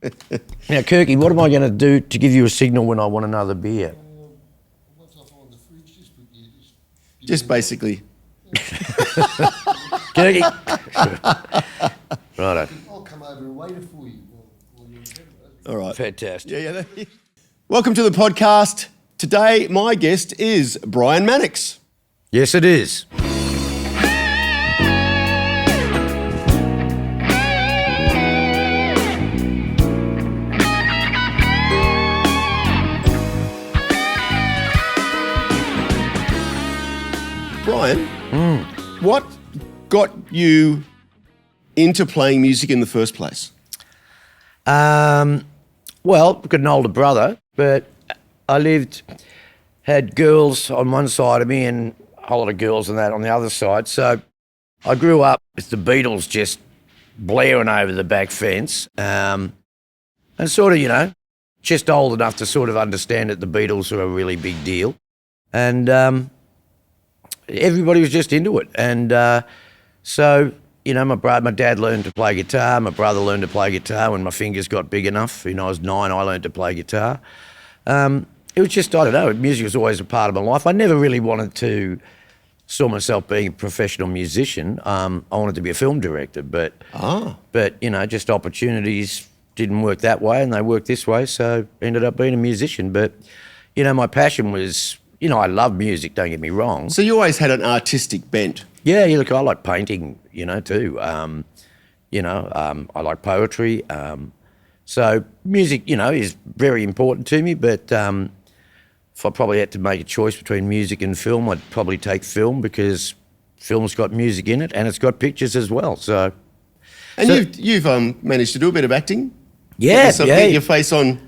Now, Kirky, what am I going to do to give you a signal when I want another beer? Once I find the fridge, just put you Just basically. Kirky. Righto. I'll come over and wait it for you. While you're in bed. All right. Fantastic. Yeah. Welcome to the podcast. Today, my guest is Brian Mannix. Yes, it is. Brian, what got you into playing music in the first place? Well, I've got an older brother, but I had girls on one side of me and a whole lot of girls and that on the other side. So I grew up with the Beatles just blaring over the back fence, and sort of, just old enough to sort of understand that the Beatles were a really big deal. And everybody was just into it. And so, my dad learned to play guitar. My brother learned to play guitar when my fingers got big enough. I was 9, I learned to play guitar. It was just, I don't know, music was always a part of my life. I never really wanted to saw myself being a professional musician. I wanted to be a film director, but just opportunities didn't work that way and they worked this way, so ended up being a musician. But, my passion was, I love music, don't get me wrong. So you always had an artistic bent. Yeah, look, I like painting, too. I like poetry. So music, is very important to me, but if I probably had to make a choice between music and film, I'd probably take film because film's got music in it and it's got pictures as well. So, You've managed to do a bit of acting? Yeah, Get your face on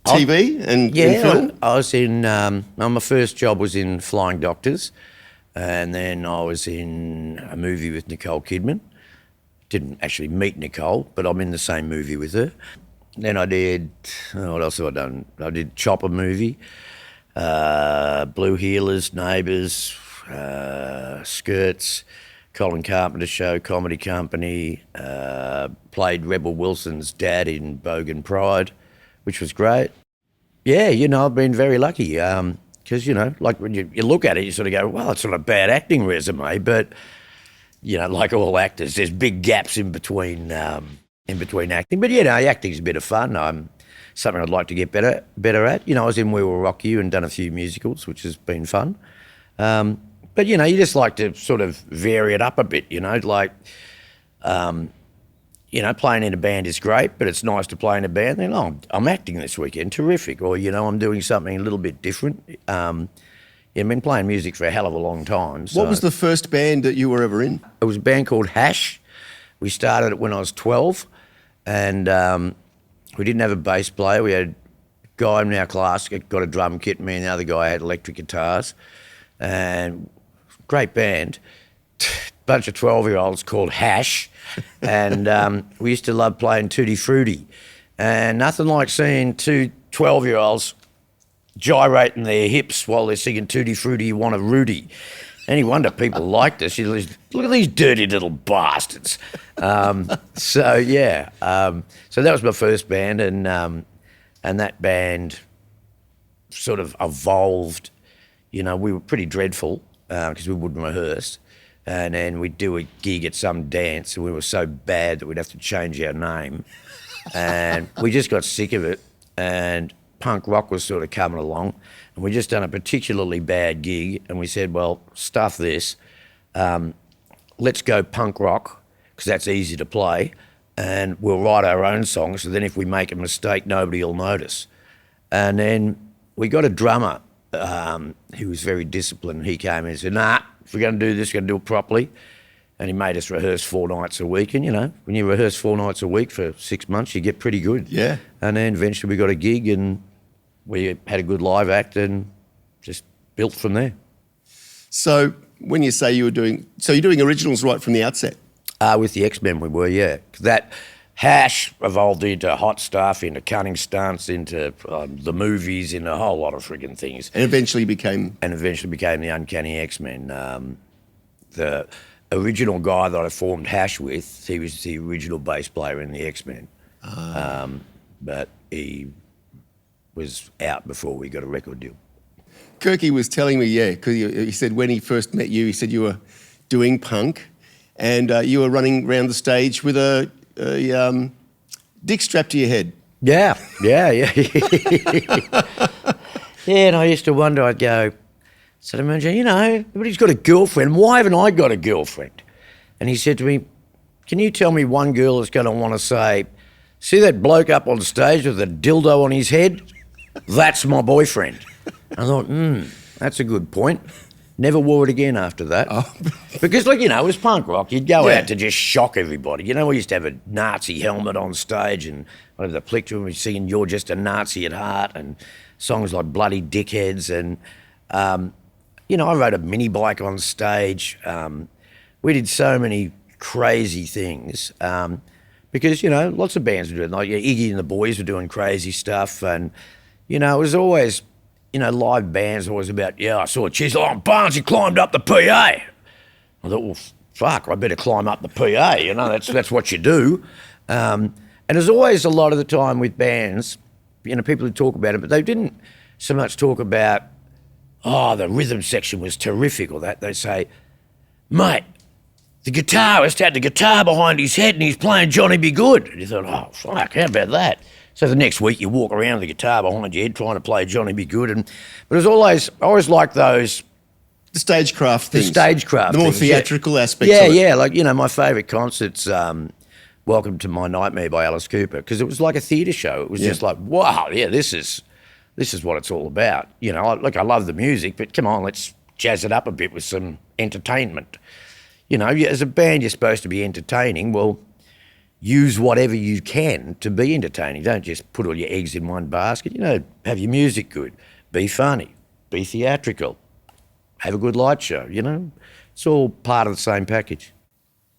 TV and in film? I was in, my first job was in Flying Doctors, and then I was in a movie with Nicole Kidman. Didn't actually meet Nicole, but I'm in the same movie with her. Then I did, what else have I done? I did Chopper movie, Blue Heelers, Neighbours, Skirts, Colin Carpenter Show, Comedy Company, played Rebel Wilson's dad in Bogan Pride, which was great. Yeah, I've been very lucky because, like when you look at it, you sort of go, well, it's not a bad acting resume, but, like all actors, there's big gaps in between acting. But, acting's a bit of fun. Something I'd like to get better at. I was in We Will Rock You and done a few musicals, which has been fun. But, you just like to sort of vary it up a bit, playing in a band is great, but it's nice to play in a band. Then, I'm acting this weekend, terrific. Or, I'm doing something a little bit different. I've been playing music for a hell of a long time. So. What was the first band that you were ever in? It was a band called Hash. We started it when I was 12, and we didn't have a bass player. We had a guy in our class got a drum kit, me and the other guy had electric guitars, and great band. Bunch of 12-year-olds called Hash, and we used to love playing Tutti Frutti, and nothing like seeing two 12-year-olds gyrating their hips while they're singing Tutti Frutti, You Want a Rudy. Any wonder people liked us. Look at these dirty little bastards. So that was my first band, and that band sort of evolved. We were pretty dreadful because we wouldn't rehearse. And then we'd do a gig at some dance and we were so bad that we'd have to change our name. And we just got sick of it, and punk rock was sort of coming along, and we just done a particularly bad gig, and we said, well, stuff this, let's go punk rock because that's easy to play, and we'll write our own songs, so then if we make a mistake, nobody will notice. And then we got a drummer who was very disciplined. He came in and said, nah, if we're going to do this, we're going to do it properly. And he made us rehearse 4 nights a week. And, when you rehearse 4 nights a week for 6 months, you get pretty good. Yeah. And then eventually we got a gig and we had a good live act and just built from there. So when you say you're doing originals right from the outset? With the X-Men we were, yeah. That Hash evolved into Hot Stuff, into Cunning Stunts, into the movies, into a whole lot of friggin' things. And eventually became the Uncanny X-men. The original guy that I formed Hash with, he was the original bass player in the X-Men. But he was out before we got a record deal. Kirky was telling me, because he said when he first met you, he said you were doing punk and you were running around the stage with a dick strapped to your head. Yeah. Yeah, and I used to wonder, I'd go, so I imagine, everybody's got a girlfriend. Why haven't I got a girlfriend? And he said to me, can you tell me one girl that's going to want to say, see that bloke up on stage with a dildo on his head? That's my boyfriend. I thought, that's a good point. Never wore it again after that. Oh. Because, it was punk rock. You'd go out to just shock everybody. We used to have a Nazi helmet on stage and whatever the picture of me singing You're Just a Nazi at Heart and songs like Bloody Dickheads. And, I rode a mini bike on stage. We did so many crazy things because, lots of bands were doing, like Iggy and the Boys were doing crazy stuff. And, it was always... live bands always about, I saw Chisel on Barnes, he climbed up the PA. I thought, well, fuck, I better climb up the PA, that's what you do. And there's always a lot of the time with bands, people who talk about it, but they didn't so much talk about, the rhythm section was terrific or that. They say, mate, the guitarist had the guitar behind his head and he's playing Johnny Be Good. And you thought, oh, fuck, how about that? So the next week you walk around with the guitar behind your head trying to play Johnny Be Good. But it was I always liked those... The stagecraft things. The stagecraft The more things, theatrical aspects of it. Yeah, my favourite concert's Welcome to My Nightmare by Alice Cooper, because it was like a theatre show. It was just like, wow, this is what it's all about. I love the music, but come on, let's jazz it up a bit with some entertainment. As a band, you're supposed to be entertaining. Well... use whatever you can to be entertaining. Don't just put all your eggs in one basket. Have your music good, be funny, be theatrical, have a good light show, It's all part of the same package.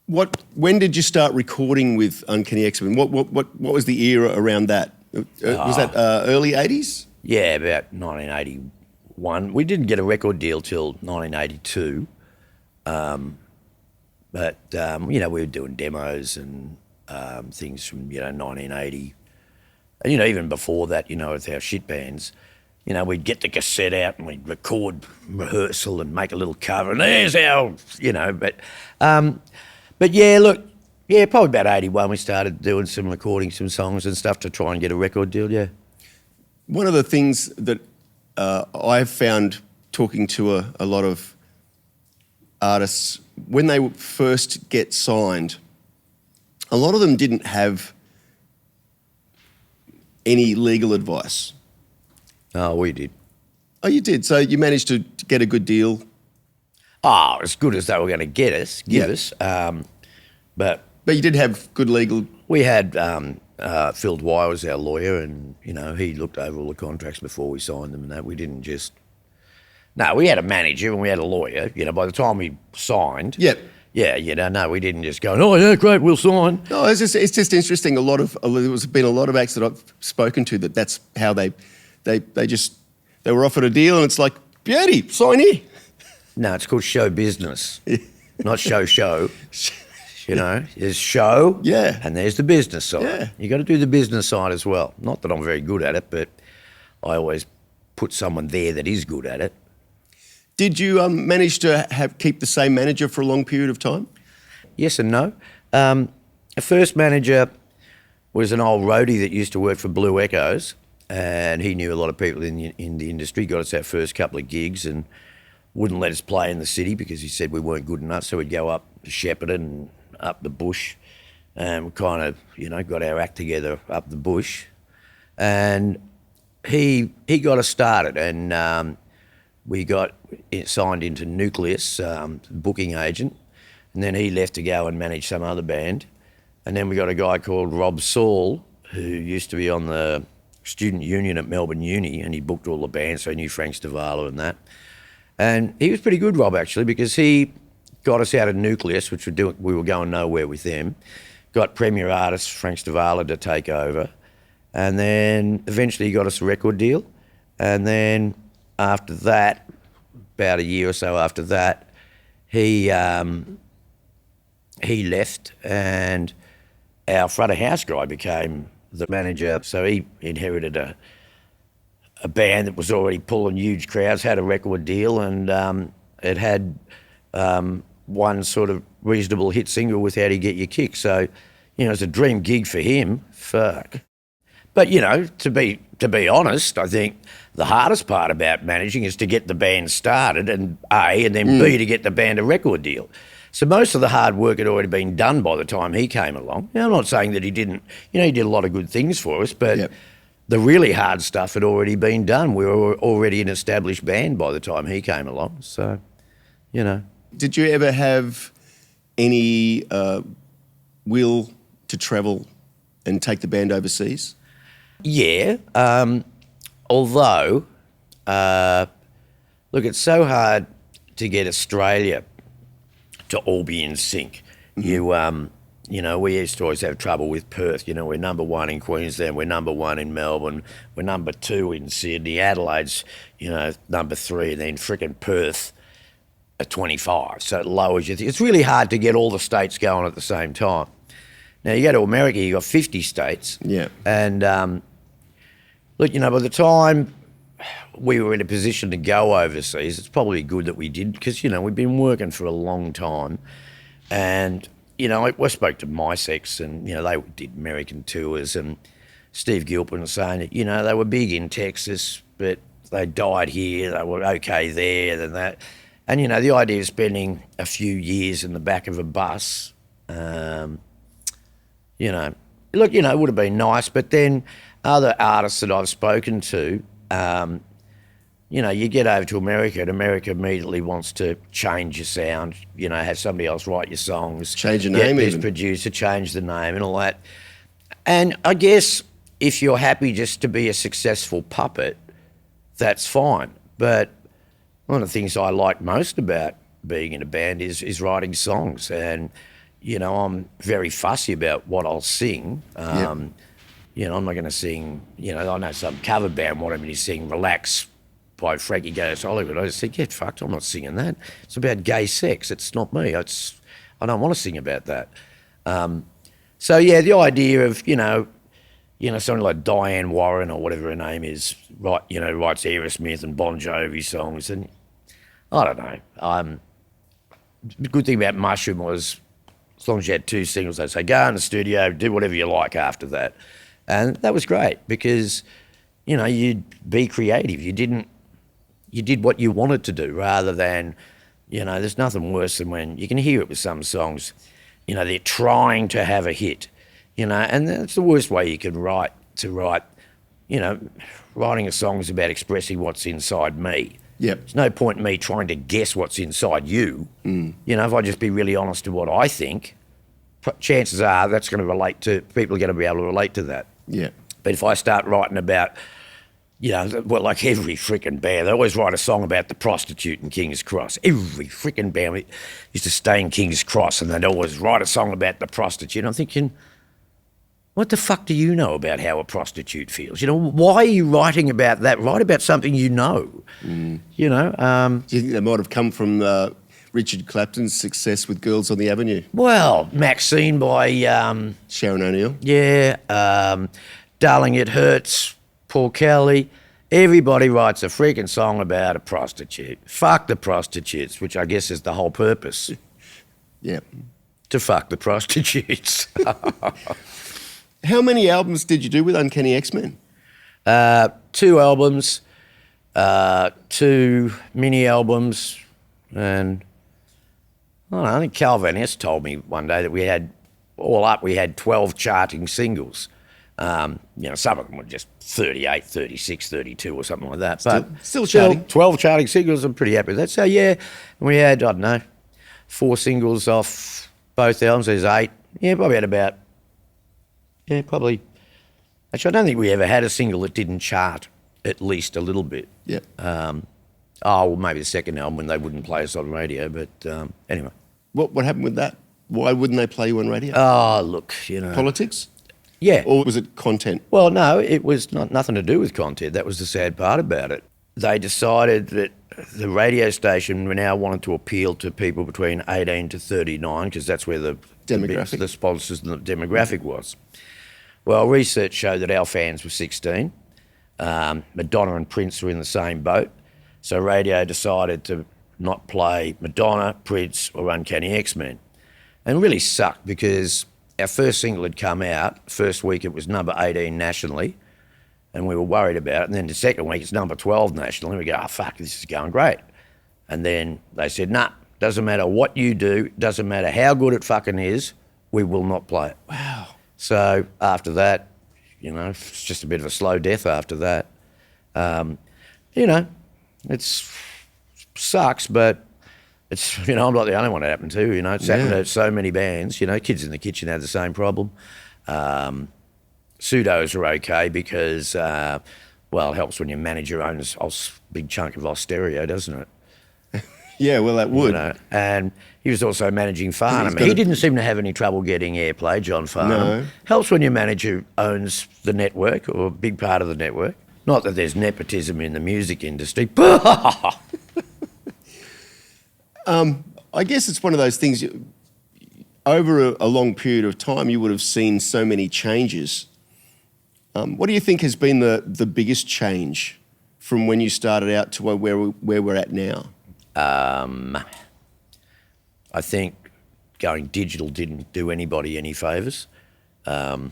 When did you start recording with Uncanny X-men? What was the era around that? Was that early 80s? Yeah, about 1981. We didn't get a record deal till 1982. But we were doing demos and things from, 1980. And, even before that, with our shit bands, we'd get the cassette out and we'd record rehearsal and make a little cover. And there's our, but yeah, look, probably about 81 we started doing some recording, some songs and stuff to try and get a record deal, yeah. One of the things that I've found talking to a lot of artists, when they first get signed, a lot of them didn't have any legal advice. Oh, we did. Oh, you did? So you managed to get a good deal? Oh, as good as they were going to give us. But you did have good legal... We had Phil Dwyer was our lawyer and, he looked over all the contracts before we signed them and that. We didn't just... No, we had a manager and we had a lawyer. By the time we signed... Yep. Yeah, no, we didn't just go, oh, yeah, great, we'll sign. No, it's just interesting. There's been a lot of acts that I've spoken to that's how they were offered a deal and it's like, beauty, sign here. No, it's called show business, not show. There's show, and there's the business side. Yeah. You got to do the business side as well. Not that I'm very good at it, but I always put someone there that is good at it. Did you manage to keep the same manager for a long period of time? Yes and no. Our first manager was an old roadie that used to work for Blue Echoes, and he knew a lot of people in the industry. Got us our first couple of gigs and wouldn't let us play in the city because he said we weren't good enough. So we'd go up to Shepparton and up the bush, and we kind of got our act together up the bush, and he got us started and. We got signed into Nucleus, booking agent, and then he left to go and manage some other band. And then we got a guy called Rob Saul, who used to be on the student union at Melbourne Uni, and he booked all the bands, so he knew Frank Stavala and that. And he was pretty good, Rob, actually, because he got us out of Nucleus, which we were going nowhere with them, got premier artist Frank Stavala to take over, and then eventually he got us a record deal, and then after that, about a year or so after that, he left and our front of house guy became the manager. So he inherited a band that was already pulling huge crowds, had a record deal, and it had one sort of reasonable hit single with How Do You Get Your Kick. So, it's a dream gig for him. Fuck. But, to be honest, I think the hardest part about managing is to get the band started, and then B, to get the band a record deal. So most of the hard work had already been done by the time he came along. I'm not saying that he didn't, he did a lot of good things for us, but the really hard stuff had already been done. We were already an established band by the time he came along. So, Did you ever have any will to travel and take the band overseas? Yeah, although, look, it's so hard to get Australia to all be in sync. Mm-hmm. We used to always have trouble with Perth. We're number one in Queensland, we're number one in Melbourne, we're number two in Sydney, Adelaide's, number three, and then frickin' Perth at 25. So it lowers you. It's really hard to get all the states going at the same time. Now, you go to America, you got 50 states. Yeah. And look, by the time we were in a position to go overseas, it's probably good that we did because, we've been working for a long time. And, I spoke to MySex and, they did American tours, and Steve Gilpin was saying that, they were big in Texas, but they died here, they were okay there and that. And, the idea of spending a few years in the back of a bus, look, it would have been nice, but then other artists that I've spoken to, you get over to America and America immediately wants to change your sound, have somebody else write your songs. Change your name this even. Producer, change the name and all that. And I guess if you're happy just to be a successful puppet, that's fine. But one of the things I like most about being in a band is writing songs. And, I'm very fussy about what I'll sing. I'm not going to sing, I know some cover band wanted me to sing Relax by Frankie Goes to Hollywood. I just said, get fucked, I'm not singing that. It's about gay sex, it's not me. I don't want to sing about that. So, the idea of, someone like Diane Warren or whatever her name is, writes Aerosmith and Bon Jovi songs, and I don't know. The good thing about Mushroom was, as long as you had two singles, they'd say, go in the studio, do whatever you like after that. And that was great because, you'd be creative. You did what you wanted to do rather than, there's nothing worse than when you can hear it with some songs, they're trying to have a hit, and that's the worst way you can write. Writing a song is about expressing what's inside me. Yep. There's no point in me trying to guess what's inside you. If I just be really honest to what I think, chances are that's going to relate to, people are going to be able to relate to that. Yeah. But if I start writing about, like every freaking band, they always write a song about the prostitute in King's Cross. Every freaking band used to stay in King's Cross and they'd always write a song about the prostitute. I'm thinking, what the fuck do you know about how a prostitute feels? Why are you writing about that? Write about something you know. Do you think that might have come from Richard Clapton's success with Girls on the Avenue? Well, Maxine by... Sharon O'Neill? Yeah. Darling It Hurts, Paul Kelly. Everybody writes a freaking song about a prostitute. Fuck the prostitutes, which I guess is the whole purpose. Yeah. To fuck the prostitutes. How many albums did you do with Uncanny X-men? 2 albums, 2 mini albums, and I think Calvin S told me one day that we had 12 charting singles. Some of them were just 38, 36, 32 or something like that. Still charting. 12 charting singles, I'm pretty happy with that. So, we had, 4 singles off both albums. There's 8. Yeah, probably had about... Yeah, probably. Actually, I don't think we ever had a single that didn't chart at least a little bit. Yeah. Well, maybe the second album when they wouldn't play us on radio, but anyway. What happened with that? Why wouldn't they play you on radio? Oh, look, Politics? Yeah. Or was it content? Well, no, it was nothing to do with content. That was the sad part about it. They decided that the radio station now wanted to appeal to people between 18 to 39 because that's where the Demographic. the sponsors and the demographic was. Well, research showed that our fans were 16. Madonna and Prince were in the same boat. So radio decided to not play Madonna, Prince or Uncanny X-men. And it really sucked because our first single had come out. First week it was number 18 nationally and we were worried about it. And then the second week it's number 12 nationally. We go, oh, fuck, this is going great. And then they said, nah, doesn't matter what you do, doesn't matter how good it fucking is, we will not play it. Wow. So after that, you know, it's just a bit of a slow death after that. You know, it's sucks, but it's, you know, I'm not the only one it happened to, you know. It's happened to so many bands, you know. Kids in the Kitchen had the same problem. Pseudos are okay because, well, it helps when your manager owns a big chunk of Austereo, doesn't it? Yeah, well, that would. You know, and he was also managing Farnham. He didn't seem to have any trouble getting airplay, John Farnham. No. Helps when your manager owns the network or a big part of the network. Not that there's nepotism in the music industry. I guess it's one of those things, over a long period of time, you would have seen so many changes. What do you think has been the biggest change from when you started out to where we're at now? I think going digital didn't do anybody any favours. I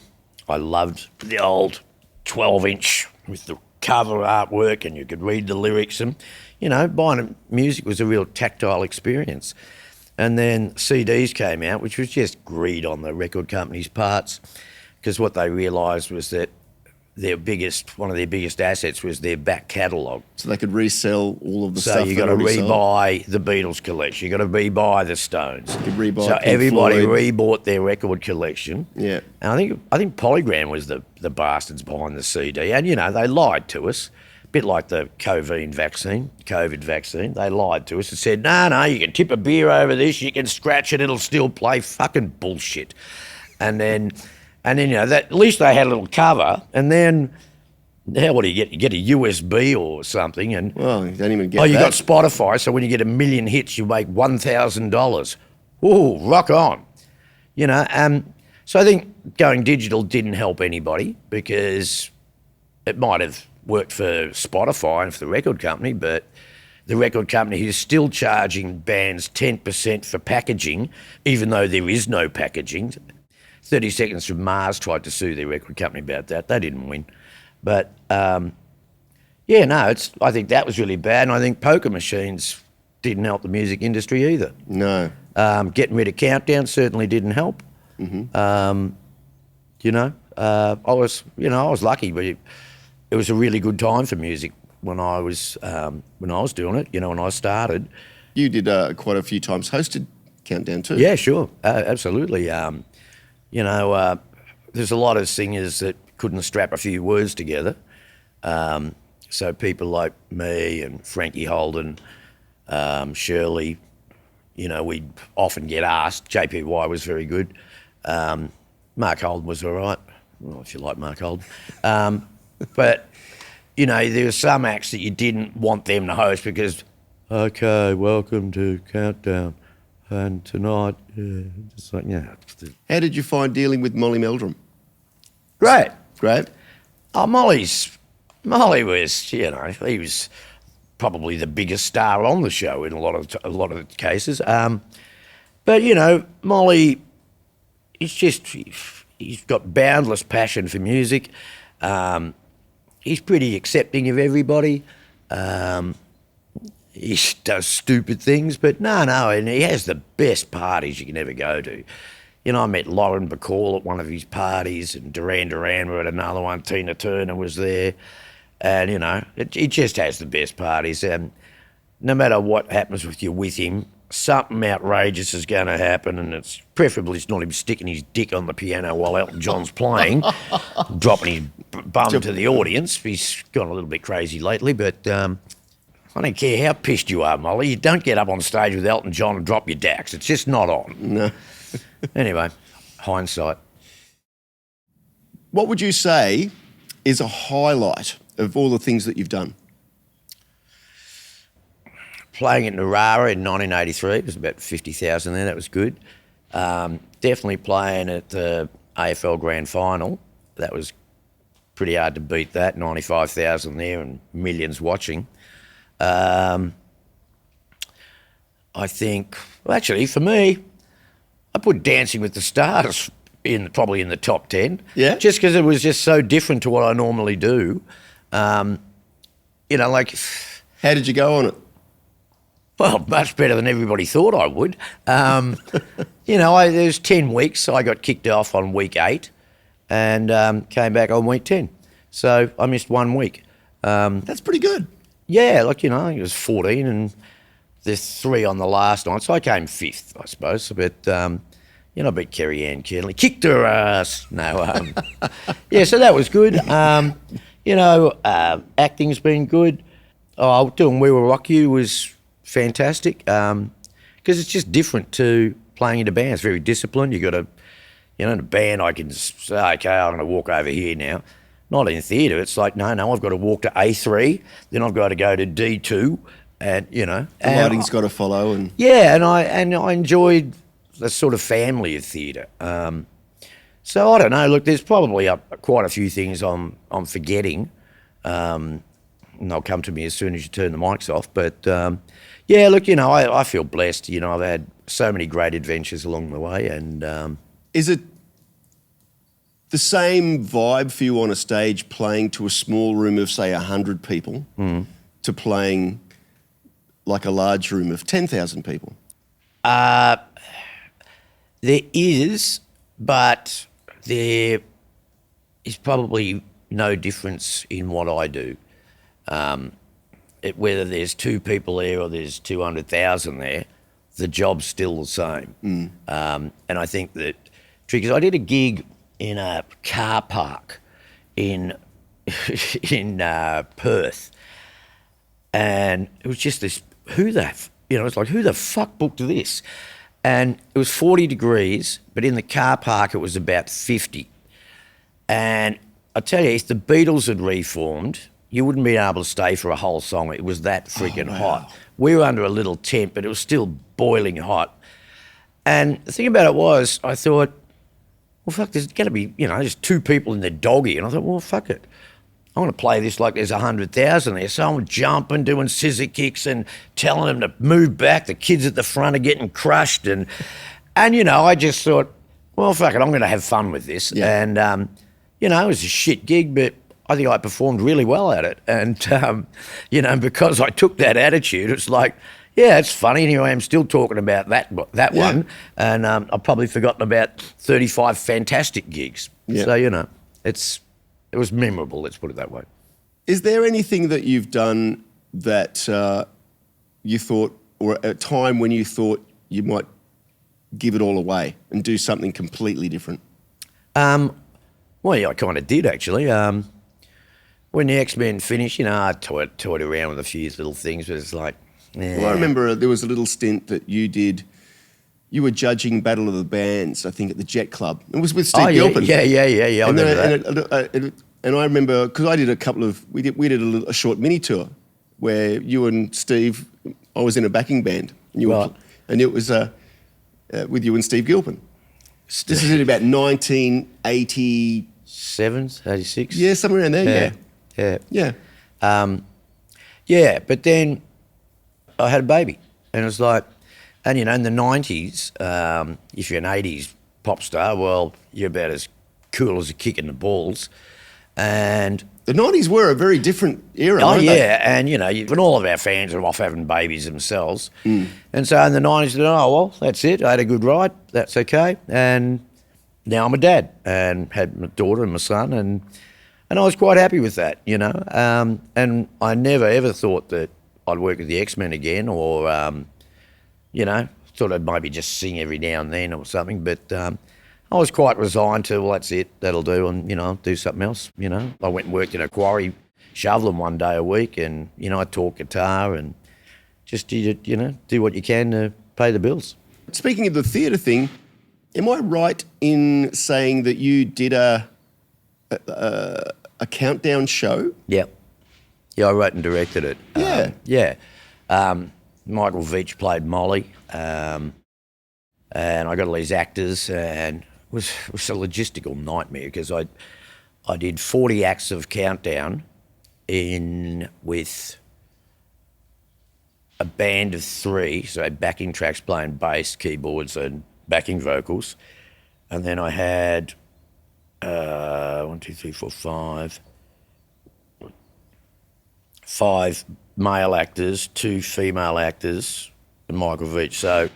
loved the old 12-inch with the cover artwork and you could read the lyrics and, you know, buying music was a real tactile experience. And then CDs came out, which was just greed on the record companies' parts, because what they realised was that one of their biggest assets was their back catalogue. So they could resell all of the stuff. So you got to rebuy the Beatles collection. You got to rebuy the Stones. You could rebuy so Pink everybody Floyd. rebought their record collection. Yeah. And I think Polygram was the bastards behind the CD. And you know they lied to us, a bit like the COVID vaccine. They lied to us and said, no, you can tip a beer over this, you can scratch it, it'll still play. Fucking bullshit. And then you know, at least they had a little cover, and then now what do you get? You get a USB or something, and Well, you don't even get you that. got Spotify, so when you get 1 million hits, you make $1,000. Ooh, rock on. You know, so I think going digital didn't help anybody because it might have worked for Spotify and for the record company, but the record company is still charging bands 10% for packaging, even though there is no packaging. 30 Seconds from Mars tried to sue their record company about that. They didn't win. But, I think that was really bad. And I think poker machines didn't help the music industry either. No. Getting rid of Countdown certainly didn't help. Mm-hmm. I was lucky, but it was a really good time for music when I was doing it, you know, when I started. You did quite a few times hosted Countdown too. Yeah, sure. Absolutely. There's a lot of singers that couldn't strap a few words together. So people like me and Frankie Holden, Shirley, you know, we'd often get asked. JPY was very good. Mark Holden was all right. Well, if you like Mark Holden. But, you know, there were some acts that you didn't want them to host because, okay, welcome to Countdown. And tonight, just like, yeah. How did you find dealing with Molly Meldrum? Great. Great. Oh, Molly was, you know, he was probably the biggest star on the show in a lot of cases. But, you know, Molly, he's got boundless passion for music. He's pretty accepting of everybody. He does stupid things, but no, and he has the best parties you can ever go to. You know, I met Lauren Bacall at one of his parties, and Duran Duran were at another one. Tina Turner was there, and you know, he just has the best parties. And no matter what happens with him, something outrageous is going to happen, and it's preferably it's not him sticking his dick on the piano while Elton John's playing, dropping his bum to the audience. He's gone a little bit crazy lately, but. I don't care how pissed you are, Molly. You don't get up on stage with Elton John and drop your dax. It's just not on. No. Anyway, hindsight. What would you say is a highlight of all the things that you've done? Playing at Narara in 1983, it was about 50,000 there, that was good. Definitely playing at the AFL Grand Final. That was pretty hard to beat that. 95,000 there and millions watching. I think, well, actually, for me, I put Dancing with the Stars probably in the top 10. Yeah? Just because it was just so different to what I normally do. Like... How did you go on it? Well, much better than everybody thought I would. There's 10 weeks, so I got kicked off on week 8 and came back on week 10. So I missed 1 week. That's pretty good. Yeah, I think it was 14 and there's 3 on the last night. So I came 5th, I suppose. But, I beat Kerry Ann Kenley. Kicked her ass. No, yeah, so that was good. Acting's been good. Doing We Will Rock You was fantastic because it's just different to playing in a band. It's very disciplined. You got to, in a band I can say, okay, I'm going to walk over here now. Not in theatre. It's like, no, I've got to walk to A3, then I've got to go to D2, and the lighting's got to follow. And yeah, and I enjoyed the sort of family of theatre. So I don't know. Look, there's probably quite a few things I'm forgetting. And they'll come to me as soon as you turn the mics off. But, I feel blessed. I've had so many great adventures along the way. And is it the same vibe for you on a stage playing to a small room of, say, 100 people to playing like a large room of 10,000 people? There is, but there is probably no difference in what I do. Whether there's 2 people there or there's 200,000 there, the job's still the same. And I think that, because I did a gig in a car park in Perth, and it was just this, it's like, who the fuck booked this? And it was 40 degrees, but in the car park it was about 50. And I tell you, if the Beatles had reformed, you wouldn't be able to stay for a whole song. It was that freaking hot. We were under a little tent, but it was still boiling hot. And the thing about it was, I thought, well, fuck, there's going to be, just 2 people in the doggy. And I thought, well, fuck it. I want to play this like there's 100,000 there. So I'm jumping, doing scissor kicks and telling them to move back. The kids at the front are getting crushed. And I just thought, well, fuck it, I'm going to have fun with this. Yeah. And, it was a shit gig, but I think I performed really well at it. And, because I took that attitude, it's like, yeah, it's funny. Anyway, I'm still talking about that one. And I've probably forgotten about 35 fantastic gigs. Yeah. So, it was memorable, let's put it that way. Is there anything that you've done that you thought, or a time when you thought you might give it all away and do something completely different? Well, yeah, I kind of did, actually. When the X-Men finished, I toyed around with a few little things, but it's like, Well, I remember there was a little stint that you did. You were judging Battle of the Bands, I think, at the Jet Club. It was with Steve Gilpin. Yeah. I remember that. And I remember, because I did we did a short mini tour where you and Steve, I was in a backing band. And it was with you and Steve Gilpin. This is in about 1987, 86. Yeah, somewhere around there. Yeah. But then I had a baby, and it was like, and in the 90s, if you're an 80s pop star, well, you're about as cool as a kick in the balls, and the 90s were a very different era. Oh, weren't yeah, they? and and all of our fans are off having babies themselves, and so in the 90s, well, that's it. I had a good ride. That's okay, and now I'm a dad and had my daughter and my son, and I was quite happy with that, and I never ever thought that I'd work with the X-Men again, or thought I'd maybe just sing every now and then or something, but I was quite resigned to, well, that's it, that'll do, and I'll do something else. I went and worked in a quarry shoveling one day a week, and I taught guitar and just do what you can to pay the bills. Speaking of the theatre thing, am I right in saying that you did a countdown show? Yeah, I wrote and directed it. Yeah. Michael Veitch played Molly. and I got all these actors, and it was a logistical nightmare because I did 40 acts of Countdown with a band of 3, so I had backing tracks playing bass, keyboards, and backing vocals, and then I had 1, 2, 3, 4, 5 male actors, 2 female actors, and Michael Veitch. So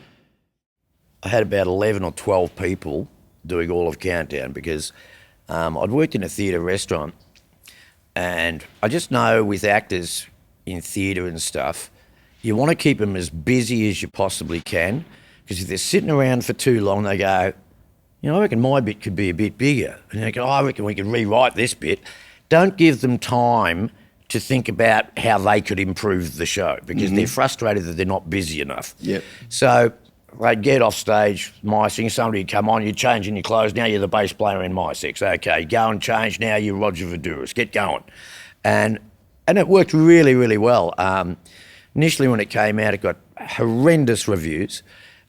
I had about 11 or 12 people doing all of Countdown because I'd worked in a theatre restaurant, and I just know with actors in theatre and stuff, you want to keep them as busy as you possibly can, because if they're sitting around for too long, they go, you know, I reckon my bit could be a bit bigger. And they go, oh, I reckon we can rewrite this bit. Don't give them time to think about how they could improve the show, because they're frustrated that they're not busy enough. Yep. So they'd get off stage, micing, somebody would come on, you're changing your clothes, now you're the bass player in My Six. Okay, go and change, now you're Roger Voudouris, get going. And it worked really, really well. Initially when it came out, it got horrendous reviews,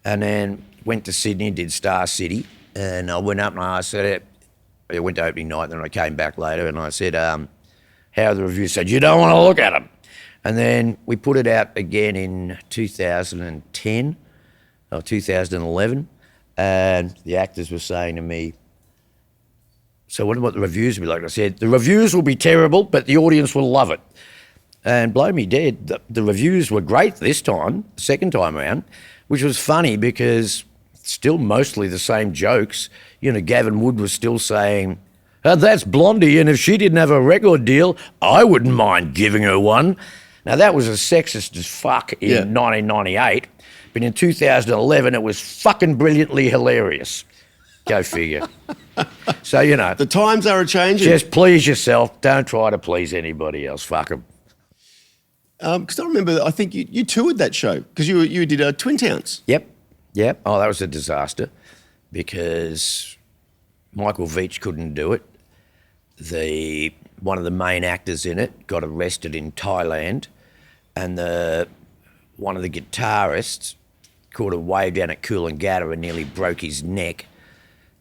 and then went to Sydney, did Star City, and I went up and I said, I went to opening night, then I came back later and I said, how are the reviews? Said, you don't want to look at them. And then we put it out again in 2010 or 2011, and the actors were saying to me, so I wonder what the reviews will be like. I said, the reviews will be terrible, but the audience will love it. And blow me dead, the reviews were great this time, the second time around, which was funny because still mostly the same jokes. You know, Gavin Wood was still saying, oh, that's Blondie, and if she didn't have a record deal, I wouldn't mind giving her one. Now, that was as sexist as fuck in 1998, but in 2011, it was fucking brilliantly hilarious. Go figure. So, you know. The times are a-changing. Just please yourself. Don't try to please anybody else. Fuck them. Because I remember, I think you toured that show because you did Twin Towns. Yep. Oh, that was a disaster because Michael Veitch couldn't do it. One of the main actors in it got arrested in Thailand, and one of the guitarists caught a wave down at Coolangatta and nearly broke his neck.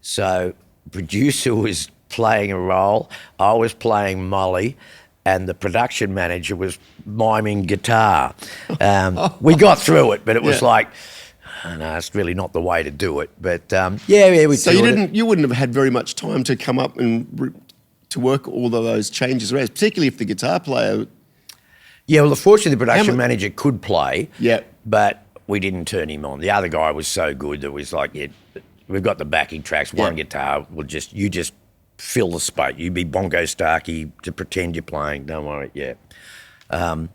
So the producer was playing a role, I was playing Molly, and the production manager was miming guitar. We got through it, but it was like, oh, no, it's really not the way to do it. But we. So you wouldn't have had very much time to come up and to work all of those changes around, particularly if the guitar player. Yeah, well, fortunately, the production manager could play. Yeah. But we didn't turn him on. The other guy was so good that was like, we've got the backing tracks, one guitar. You just fill the space. You be Bongo Starkey to pretend you're playing. Don't worry. Yeah. That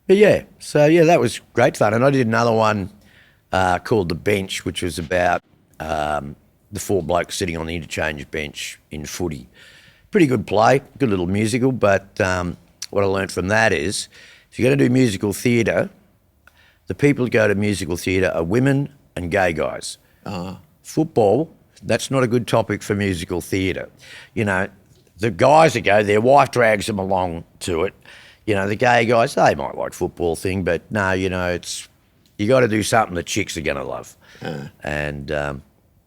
was great fun. And I did another one called The Bench, which was about the 4 blokes sitting on the interchange bench in footy. Pretty good play, good little musical. But what I learned from that is, if you're going to do musical theatre, the people who go to musical theatre are women and gay guys. Football, that's not a good topic for musical theatre. You know, the guys that go, their wife drags them along to it. You know, the gay guys, they might like football thing, but no, you know, you got to do something the chicks are going to love. And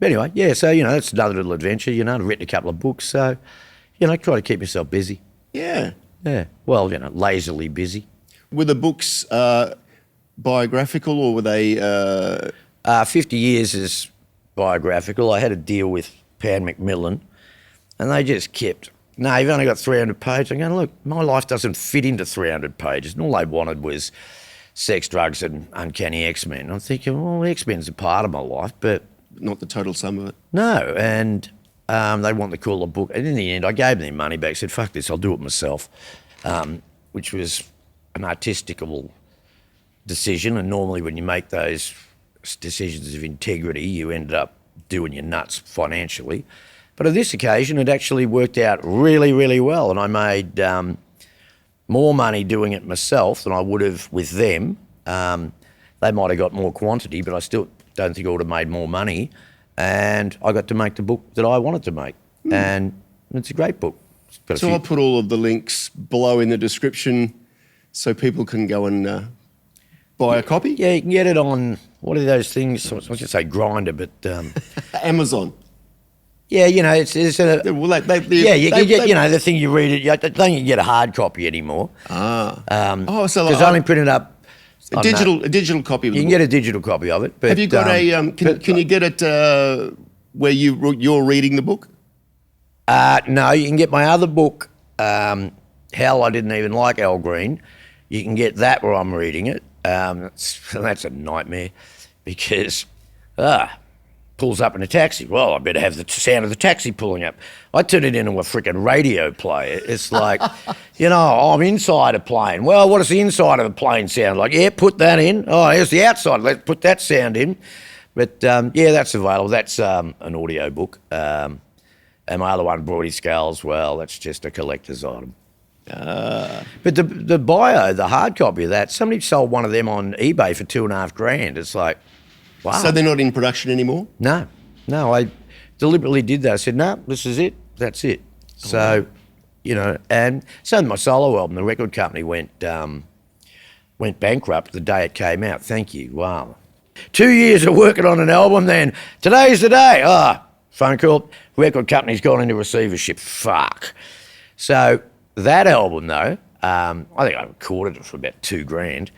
anyway, so, you know, that's another little adventure. You know, I've written a couple of books, so, you know, try to keep myself busy. Yeah. Well, you know, lazily busy. Were the books biographical, or were they... 50 Years is biographical. I had a deal with Pan Macmillan, and they just kept, no, you've only got 300 pages. I'm going, look, my life doesn't fit into 300 pages. And all they wanted was sex, drugs, and Uncanny X-men. I'm thinking, well, X-Men's a part of my life, but... Not the total sum of it. No, and they want to call the book. And in the end, I gave them their money back, said, fuck this, I'll do it myself, which was an artistical decision. And normally when you make those decisions of integrity, you end up doing your nuts financially. But on this occasion, it actually worked out really, really well. And I made more money doing it myself than I would have with them. They might have got more quantity, but I still don't think I would have made more money. And I got to make the book that I wanted to make. And it's a great book. So I'll put all of the links below in the description so people can go and buy a copy? Yeah, you can get it on, what are those things? I was going to say Grinder, but Amazon. yeah, you know, it's a, Well, yeah, you can get, you know, the thing you read it. I don't think you can get a hard copy anymore. So Because I only printed up a digital copy. Of You the can book. get a digital copy of it. But, Have you got can you get it where you're reading the book? no, you can get my other book, Hell, I Didn't Even Like Al Green. You can get that where I'm reading it. That's a nightmare because pulls up in a taxi. Well, I better have the sound of the taxi pulling up. I turn it into a freaking radio player. It's like, you know, I'm inside a plane. Well, what does the inside of the plane sound like? Yeah, put that in. Oh, here's the outside. Let's put that sound in. But yeah, that's available. That's an audio book. And my other one, Broady Scales, well, that's just a collector's item. But the bio, the hard copy of that, somebody sold one of them on eBay for $2,500. It's like, wow. So they're not in production anymore? No, I deliberately did that. I said, no, this is it. That's it. So, you know, and so my solo album, the record company went bankrupt the day it came out. Thank you. Wow. 2 years of working on an album then. Today's the day. Phone call. Record company's gone into receivership. Fuck. So that album though, I think I recorded it for about $2,000,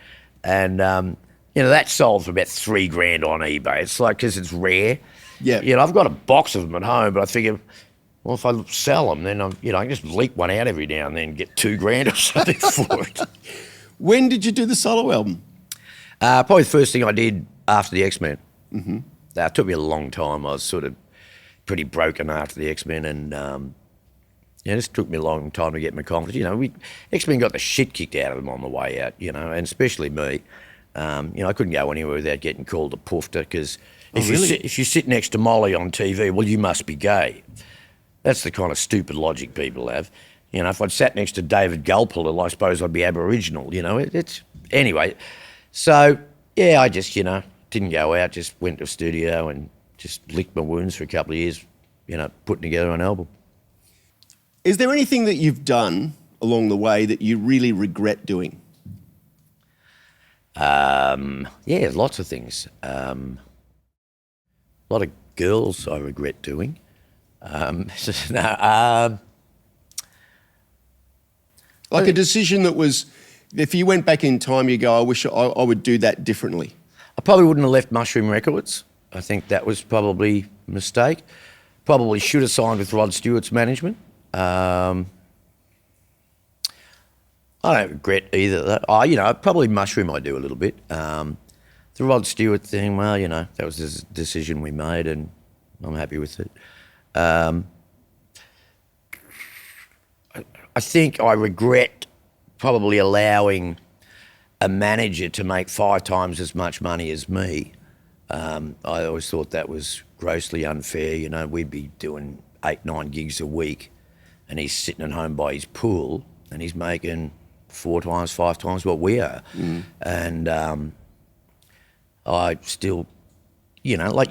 and you know, that sold for about $3,000 on eBay. It's like, because it's rare. Yeah. You know, I've got a box of them at home, but I figure, well, if I sell them, then I can just leak one out every now and then and get $2,000 or something for it. When did you do the solo album? Probably the first thing I did after the X-Men. Mm-hmm. It took me a long time. I was sort of pretty broken after the X-Men, and it just took me a long time to get my confidence. You know, X-Men got the shit kicked out of them on the way out, you know, and especially me. You know, I couldn't go anywhere without getting called a poofter, because if you sit next to Molly on TV, well, you must be gay. That's the kind of stupid logic people have. You know, if I'd sat next to David Gulpilil, I suppose I'd be Aboriginal, you know. Anyway, so, yeah, I just, you know, didn't go out, just went to a studio and just licked my wounds for a couple of years, you know, putting together an album. Is there anything that you've done along the way that you really regret doing? Yeah, lots of things. A lot of girls I regret doing. Like a decision that was, if you went back in time, you go, I wish I would do that differently. I probably wouldn't have left Mushroom Records. I think that was probably a mistake. Probably should have signed with Rod Stewart's management. I don't regret either. You know, probably Mushroom I do a little bit. The Rod Stewart thing, well, you know, that was a decision we made, and I'm happy with it. I think I regret probably allowing a manager to make 5 times as much money as me. I always thought that was grossly unfair. You know, we'd be doing 8, 9 gigs a week, and he's sitting at home by his pool, and he's making 4 times, 5 times what we are. Mm. And I still, you know,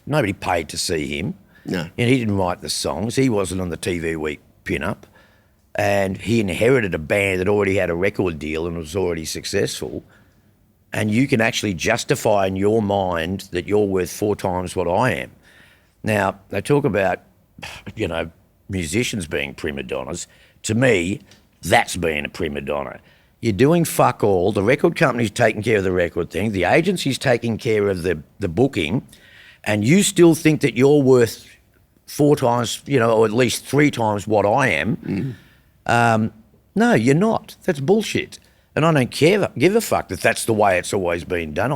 nobody paid to see him. No. And he didn't write the songs. He wasn't on the TV Week pin-up. And he inherited a band that already had a record deal and was already successful. And you can actually justify in your mind that you're worth 4 times what I am. Now, they talk about, you know, musicians being prima donnas. To me, that's being a prima donna. You're doing fuck all. The record company's taking care of the record thing. The agency's taking care of the booking. And you still think that you're worth 4 times, you know, or at least 3 times what I am. Mm. No, you're not. That's bullshit. And I don't give a fuck that that's the way it's always been done.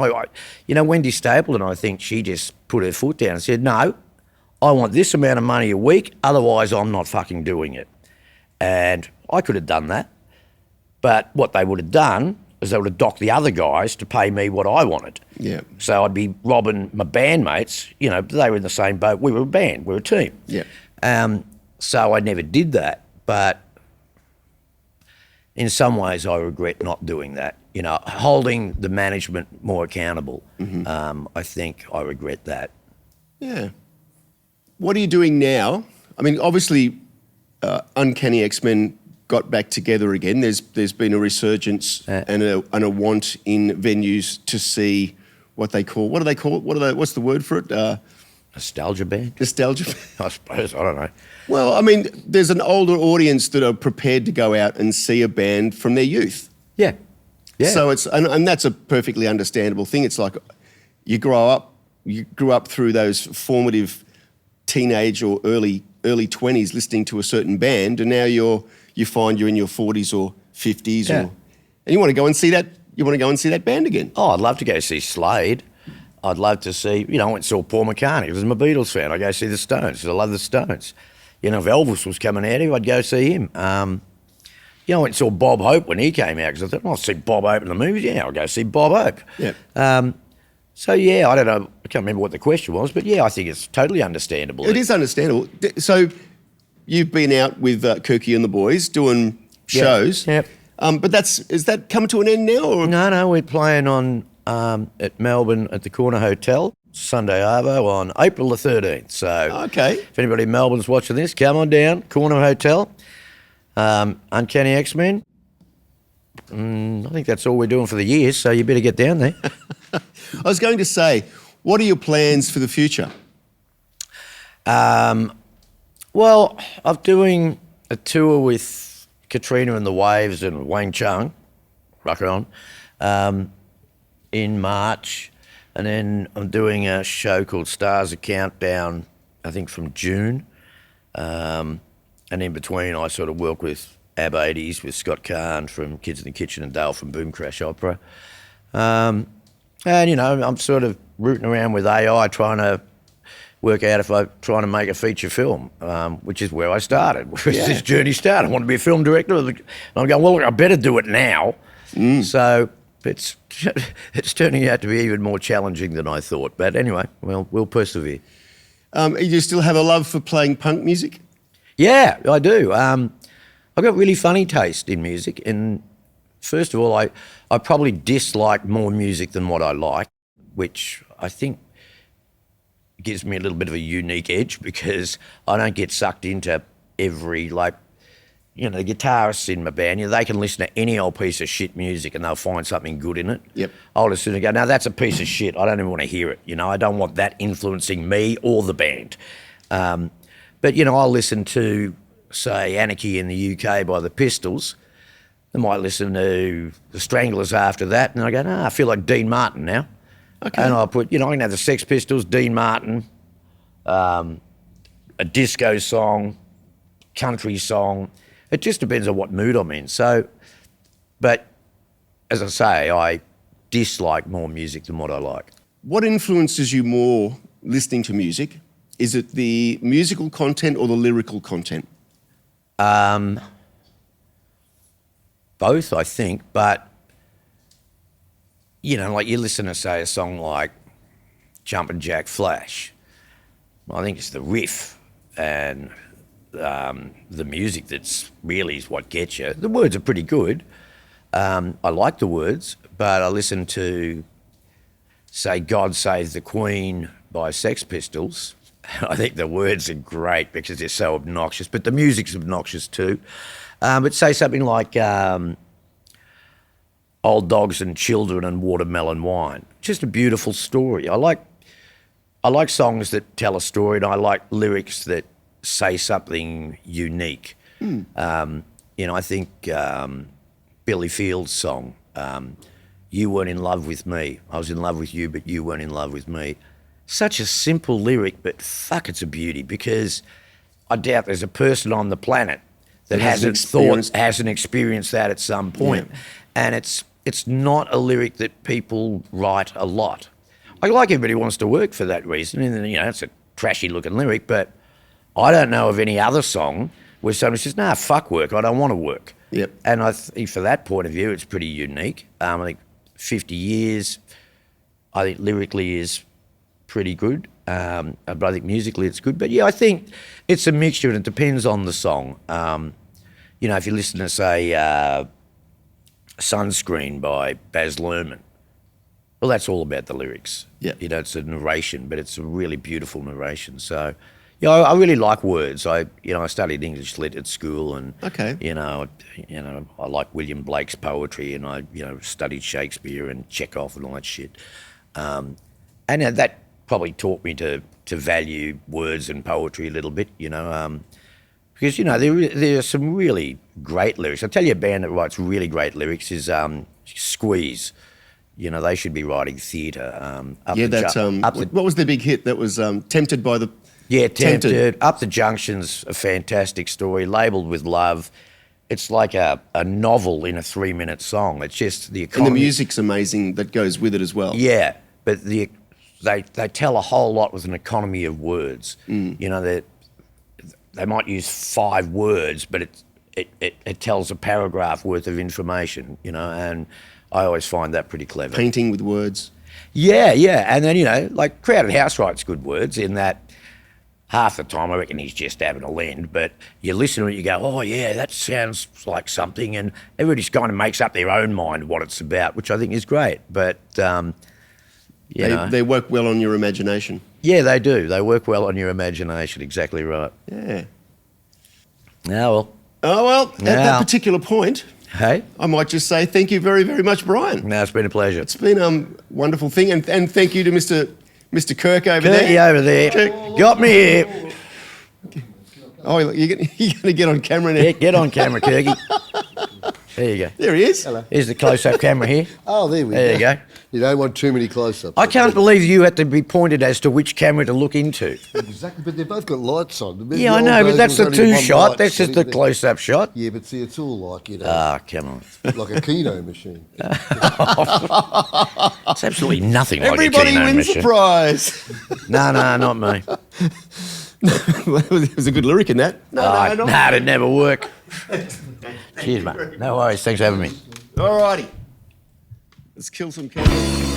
You know, Wendy Stapleton, I think she just put her foot down and said, no, I want this amount of money a week, otherwise I'm not fucking doing it. And I could have done that. But what they would have done is they would have docked the other guys to pay me what I wanted. Yeah. So I'd be robbing my bandmates. You know, they were in the same boat. We were a band. We were a team. Yeah. So I never did that. But in some ways, I regret not doing that. You know, holding the management more accountable. Mm-hmm. I think I regret that. Yeah. What are you doing now? I mean, obviously, Uncanny X-men got back together again. There's been a resurgence and a want in venues to see what do they call it? What's the word for it? Nostalgia band? Nostalgia. I suppose. I don't know. Well, I mean, there's an older audience that are prepared to go out and see a band from their youth. Yeah. Yeah. So and that's a perfectly understandable thing. It's like you grew up through those formative teenage or early 20s listening to a certain band, and now you find you're in your 40s or 50s, and you want to go and see that. You want to go and see that band again. Oh, I'd love to go see Slade. I'd love to see, I went and saw Paul McCartney because I'm a Beatles fan. I'd go see the Stones because I love the Stones. If Elvis was coming out here, I'd go see him. I went and saw Bob Hope when he came out because I thought, I'll see Bob Hope in the movies. Yeah, I'll go see Bob Hope. Yeah. So, yeah, I don't know. I can't remember what the question was, but, yeah, I think it's totally understandable. It is understandable. So you've been out with Kirky and the boys doing shows. Yep. But is that come to an end now? Or? No, we're playing on at Melbourne at the Corner Hotel, Sunday Arvo, on April the 13th. So okay. If anybody in Melbourne's watching this, come on down, Corner Hotel. Uncanny X-men. I think that's all we're doing for the year, so you better get down there. I was going to say, what are your plans for the future? Well, I'm doing a tour with Katrina and the Waves and Wang Chung, rock it on, in March. And then I'm doing a show called Stars of Countdown, I think from June. And in between, I sort of work with Ab 80s with Scott Kahn from Kids in the Kitchen and Dale from Boom Crash Opera. And, I'm sort of rooting around with AI trying to work out if I'm trying to make a feature film, which is where I started, this journey started. I want to be a film director. And I'm going, well, look, I better do it now. So it's turning out to be even more challenging than I thought. But anyway, we'll persevere. You still have a love for playing punk music? Yeah, I do. I've got really funny taste in music. And first of all, I probably dislike more music than what I like, which I think gives me a little bit of a unique edge because I don't get sucked into every, the guitarists in my band, they can listen to any old piece of shit music and they'll find something good in it. Yep. I'll listen and go, no, that's a piece of shit. I don't even want to hear it. I don't want that influencing me or the band. But I'll listen to, say, Anarchy in the UK by the Pistols. I might listen to the Stranglers after that, and I go, I feel like Dean Martin now. Okay. And I'll put, I can have the Sex Pistols, Dean Martin, a disco song, country song. It just depends on what mood I'm in. So, but as I say, I dislike more music than what I like. What influences you more listening to music? Is it the musical content or the lyrical content? Both, I think, but, you listen to, say, a song like Jumpin' Jack Flash. I think it's the riff and the music that's really is what gets you. The words are pretty good. I like the words, but I listen to, say, God Save the Queen by Sex Pistols. I think the words are great because they're so obnoxious, but the music's obnoxious too. But say something like Old Dogs and Children and Watermelon Wine. Just a beautiful story. I like songs that tell a story, and I like lyrics that say something unique. I think Billy Field's song, You Weren't in Love with Me. I was in love with you, but you weren't in love with me. Such a simple lyric, but fuck, it's a beauty, because I doubt there's a person on the planet that hasn't experienced that at some point. Yeah. And it's not a lyric that people write a lot. Like everybody wants to work for that reason, and it's a trashy looking lyric, but I don't know of any other song where somebody says, nah, fuck work, I don't want to work. Yep. And I think for that point of view, it's pretty unique. I think 50 years, I think lyrically is pretty good, but I think musically it's good. But yeah, I think it's a mixture, and it depends on the song. If you listen to, say, Sunscreen by Baz Luhrmann, well, that's all about the lyrics. Yeah. It's a narration, but it's a really beautiful narration. So, Yeah, I really like words. I studied English lit at school, and Okay. I like William Blake's poetry, and I studied Shakespeare and Chekhov and all that shit. And that probably taught me to value words and poetry a little bit, because there are some really great lyrics. I'll tell you a band that writes really great lyrics is Squeeze. They should be writing theatre. What was their big hit? That was Tempted by the... Yeah, Tempted. Up the Junction's a fantastic story, labelled with love. It's like a novel in a 3-minute song. It's just the economy. And the music's amazing that goes with it as well. Yeah, but they tell a whole lot with an economy of words. They might use 5 words, but it tells a paragraph worth of information, and I always find that pretty clever. Painting with words. Yeah, and then, like Crowded House writes good words in that half the time I reckon he's just having a lend, but you listen to it, you go, oh yeah, that sounds like something, and everybody just kind of makes up their own mind what it's about, which I think is great. But They work well on your imagination. Yeah, they do. They work well on your imagination. Exactly right. Yeah. Oh At that particular point, hey, I might just say thank you very, very much, Brian. No, it's been a pleasure. It's been a wonderful thing, and thank you to Mr. Kirk over Kirky there. over there. Kirk. Got me here. Oh, you're going to get on camera now. Yeah, get on camera, Kirky. There you go. There he is. Hello. Here's the close-up camera here. Oh, there we go. There you go. You don't want too many close-ups. I can't believe you had to be pointed as to which camera to look into. Exactly, but they've both got lights on. Yeah, I know, but that's the 2-shot. That's just the close-up shot. Yeah, but see, it's all like, Come on. like a Keno machine. It's absolutely nothing like Everybody a Keno wins machine. the prize. No, not me. There's a good lyric in that. No. It'd never work. Cheers, mate. No worries. Thanks for having me. All righty. Let's kill some cats.